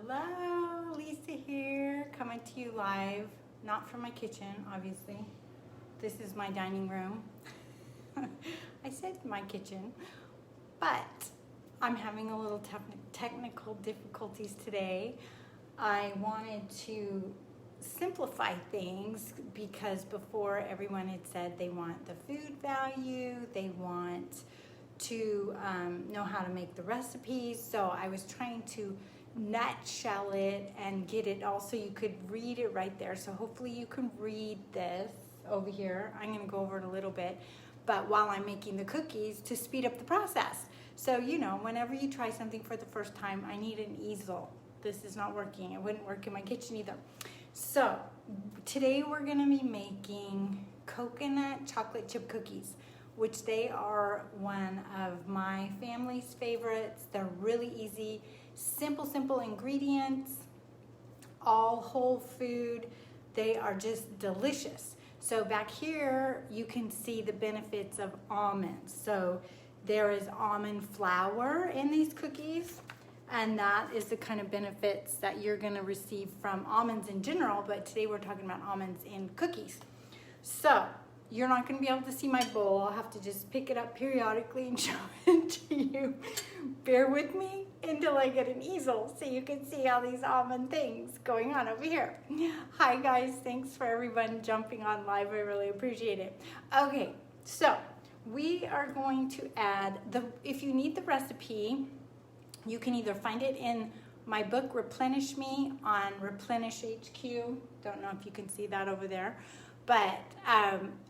Hello, Lisa here, coming to you live, not from my kitchen, obviously. This is my dining room. I said my kitchen, but I'm having a little technical difficulties today. I wanted to simplify things because before everyone had said they want the food value, they want to know how to make the recipes. So I was trying to nutshell it and get it all so you could read it right there. So hopefully you can read this over here. I'm going to go over it a little bit, but while I'm making the cookies to speed up the process. So, you know, whenever you try something for the first time, I need an easel. This is not working. It wouldn't work in my kitchen either. So today we're going to be making coconut chocolate chip cookies, which they are one of my family's favorites. They're really easy, simple ingredients, all whole food. They are just delicious. So back here, you can see the benefits of almonds. So there is almond flour in these cookies, and that is the kind of benefits that you're gonna receive from almonds in general, but today we're talking about almonds in cookies. So you're not gonna be able to see my bowl. I'll have to just pick it up periodically and show it to you. Bear with me until I get an easel so you can see all these almond things going on over here. Hi guys, thanks for everyone jumping on live. I really appreciate it. Okay, so we are going to add if you need the recipe, you can either find it in my book, Replenish Me, on Replenish HQ. Don't know if you can see that over there. But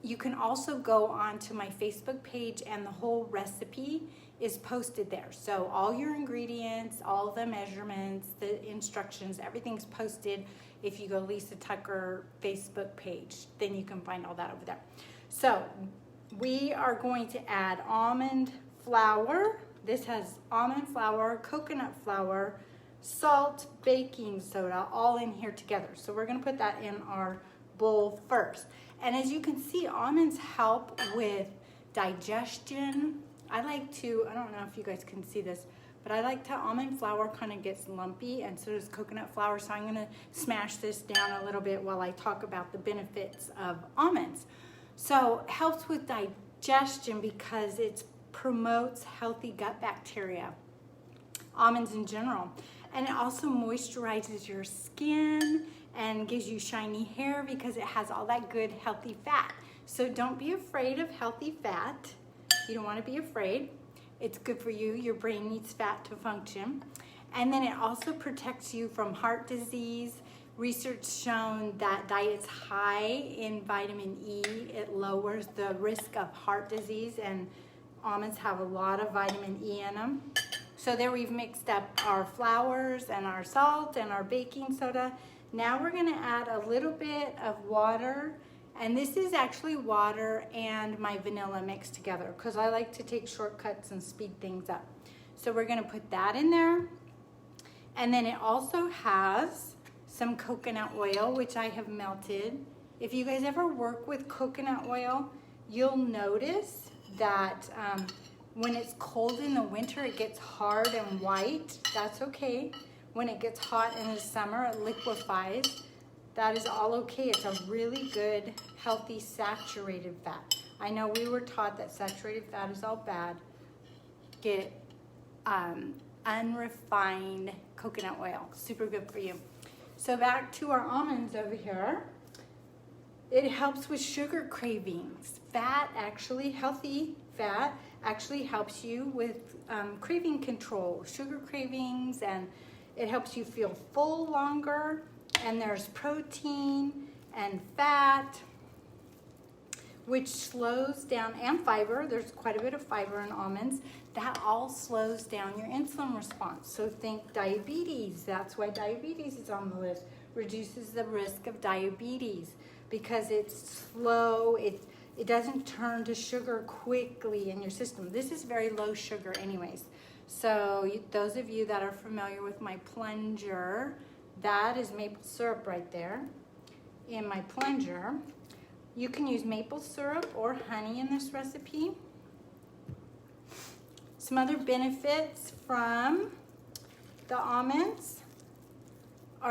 you can also go onto my Facebook page and the whole recipe is posted there. So all your ingredients, all the measurements, the instructions, everything's posted. If you go Lisa Tucker Facebook page, then you can find all that over there. So we are going to add almond flour. This has almond flour, coconut flour, salt, baking soda, all in here together. So we're gonna put that in our bowl first. And as you can see, almonds help with digestion. I don't know if you guys can see this, but I like to, almond flour kind of gets lumpy, and so does coconut flour. So I'm gonna smash this down a little bit while I talk about the benefits of almonds. So it helps with digestion because it promotes healthy gut bacteria, almonds in general. And it also moisturizes your skin and gives you shiny hair because it has all that good healthy fat. So don't be afraid of healthy fat. You don't want to be afraid. It's good for you. Your brain needs fat to function. And then it also protects you from heart disease. Research shown that diets high in vitamin E, it lowers the risk of heart disease, and almonds have a lot of vitamin E in them. So there we've mixed up our flours and our salt and our baking soda. Now we're gonna add a little bit of water, and this is actually water and my vanilla mixed together because I like to take shortcuts and speed things up. So we're gonna put that in there. And then it also has some coconut oil, which I have melted. If you guys ever work with coconut oil, you'll notice that when it's cold in the winter, it gets hard and white. That's okay. When it gets hot in the summer, it liquefies. That is all okay. It's a really good, healthy, saturated fat. I know we were taught that saturated fat is all bad. Get unrefined coconut oil. Super good for you. So back to our almonds over here. It helps with sugar cravings. Healthy fat actually helps you with craving control, sugar cravings, and it helps you feel full longer. And there's protein and fat, which slows down, and fiber. There's quite a bit of fiber in almonds. That all slows down your insulin response. So think diabetes. That's why diabetes is on the list. Reduces the risk of diabetes because it's slow. It doesn't turn to sugar quickly in your system. This is very low sugar anyways. So those of you that are familiar with my plunger, that is maple syrup right there in my plunger. You can use maple syrup or honey in this recipe. Some other benefits from the almonds.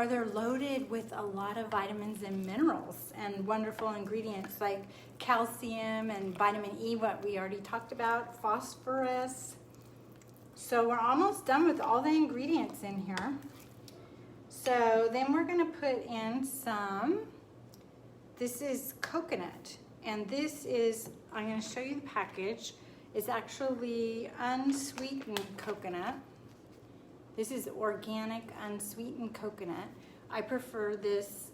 they're loaded with a lot of vitamins and minerals and wonderful ingredients like calcium and vitamin E, what we already talked about, phosphorus. So we're almost done with all the ingredients in here. So then we're going to put in some, this is coconut, and this is, I'm going to show you the package. It's actually unsweetened coconut. This is organic unsweetened coconut. I prefer this.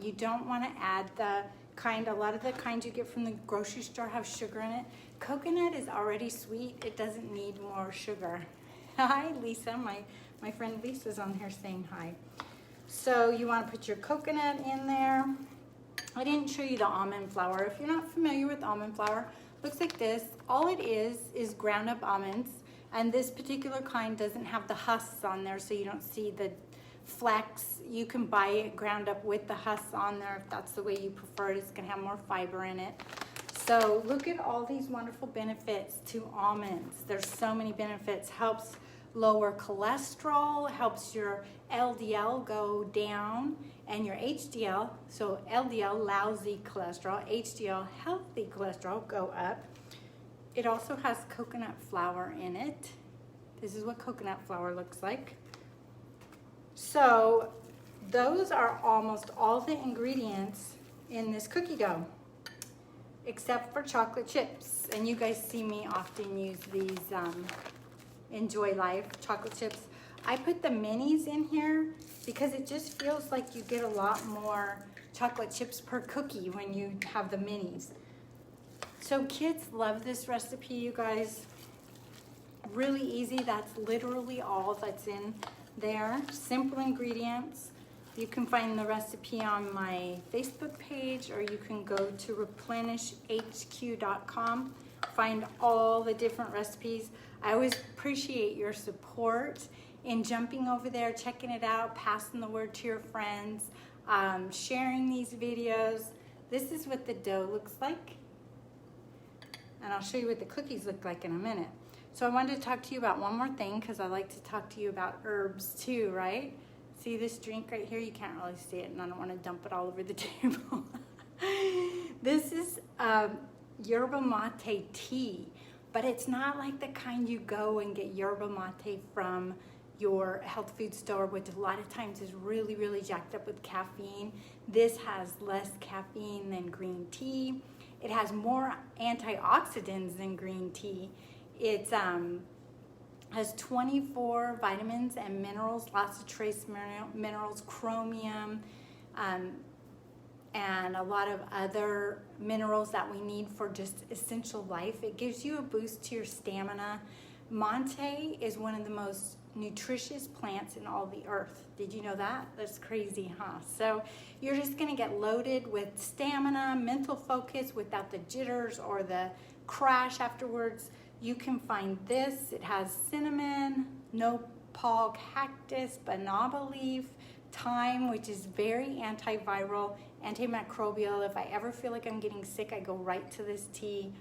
You don't want to add the kind, a lot of the kinds you get from the grocery store have sugar in it. Coconut is already sweet. It doesn't need more sugar. Hi, Lisa. My friend Lisa's on here saying hi. So you want to put your coconut in there. I didn't show you the almond flour. If you're not familiar with almond flour, looks like this. All it is ground up almonds. And this particular kind doesn't have the husks on there, so you don't see the flecks. You can buy it ground up with the husks on there if that's the way you prefer it. It's going to have more fiber in it. So look at all these wonderful benefits to almonds. There's so many benefits. Helps lower cholesterol, helps your LDL go down, and your HDL, so LDL, lousy cholesterol, HDL, healthy cholesterol, go up. It also has coconut flour in it. This is what coconut flour looks like. So those are almost all the ingredients in this cookie dough, except for chocolate chips. And you guys see me often use these Enjoy Life chocolate chips. I put the minis in here because it just feels like you get a lot more chocolate chips per cookie when you have the minis. So kids love this recipe, you guys. Really easy. That's literally all that's in there. Simple ingredients. You can find the recipe on my Facebook page, or you can go to replenishhq.com. Find all the different recipes. I always appreciate your support in jumping over there, checking it out, passing the word to your friends, sharing these videos. This is what the dough looks like. And I'll show you what the cookies look like in a minute. So I wanted to talk to you about one more thing, because I like to talk to you about herbs too, right? See this drink right here? You can't really see it, and I don't want to dump it all over the table. This is Yerba mate tea, but it's not like the kind you go and get yerba mate from your health food store, which a lot of times is really, really jacked up with caffeine. This has less caffeine than green tea. It has more antioxidants than green tea. It has 24 vitamins and minerals, lots of trace minerals, chromium, and a lot of other minerals that we need for just essential life. It gives you a boost to your stamina. Mate is one of the most nutritious plants in all the earth. Did you know that? That's crazy, huh? So you're just gonna get loaded with stamina, mental focus without the jitters or the crash afterwards. You can find this. It has cinnamon, nopal cactus, banana leaf, thyme, which is very antiviral, antimicrobial. If I ever feel like I'm getting sick, I go right to this tea.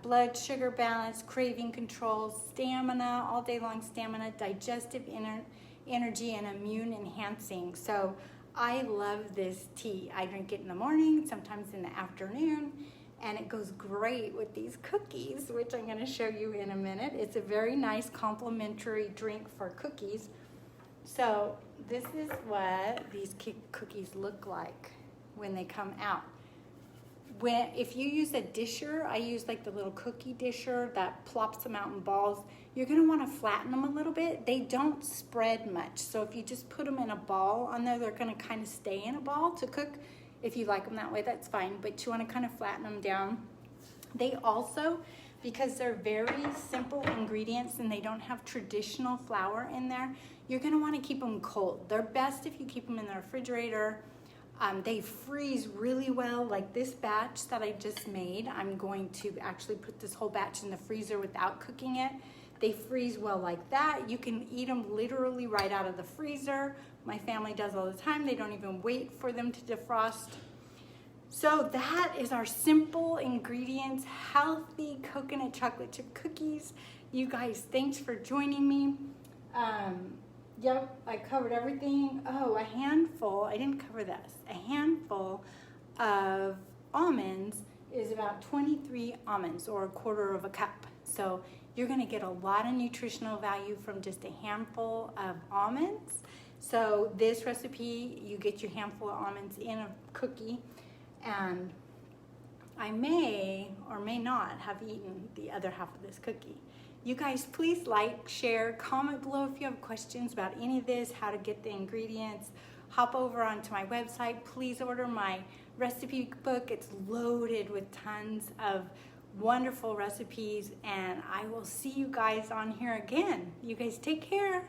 Blood sugar balance, craving control, stamina, all day long stamina, digestive energy, and immune enhancing. So I love this tea. I drink it in the morning, sometimes in the afternoon, and it goes great with these cookies, which I'm going to show you in a minute. It's a very nice complimentary drink for cookies. So this is what these cookies look like when they come out. If you use a disher, I use like the little cookie disher that plops them out in balls. You're going to want to flatten them a little bit. They don't spread much. So if you just put them in a ball on there, they're going to kind of stay in a ball to cook. If you like them that way, that's fine. But you want to kind of flatten them down. They also, because they're very simple ingredients and they don't have traditional flour in there, you're going to want to keep them cold. They're best if you keep them in the refrigerator. They freeze really well, like this batch that I just made. I'm going to actually put this whole batch in the freezer without cooking it. They freeze well like that. You can eat them literally right out of the freezer. My family does all the time. They don't even wait for them to defrost. So that is our simple ingredients, healthy coconut chocolate chip cookies. You guys, thanks for joining me. Yep, I covered everything. Oh, a handful, I didn't cover this. A handful of almonds is about 23 almonds, or a quarter of a cup. So you're gonna get a lot of nutritional value from just a handful of almonds. So this recipe, you get your handful of almonds in a cookie, and I may or may not have eaten the other half of this cookie. You guys, please like, share, comment below if you have questions about any of this, how to get the ingredients. Hop over onto my website. Please order my recipe book. It's loaded with tons of wonderful recipes, and I will see you guys on here again. You guys take care.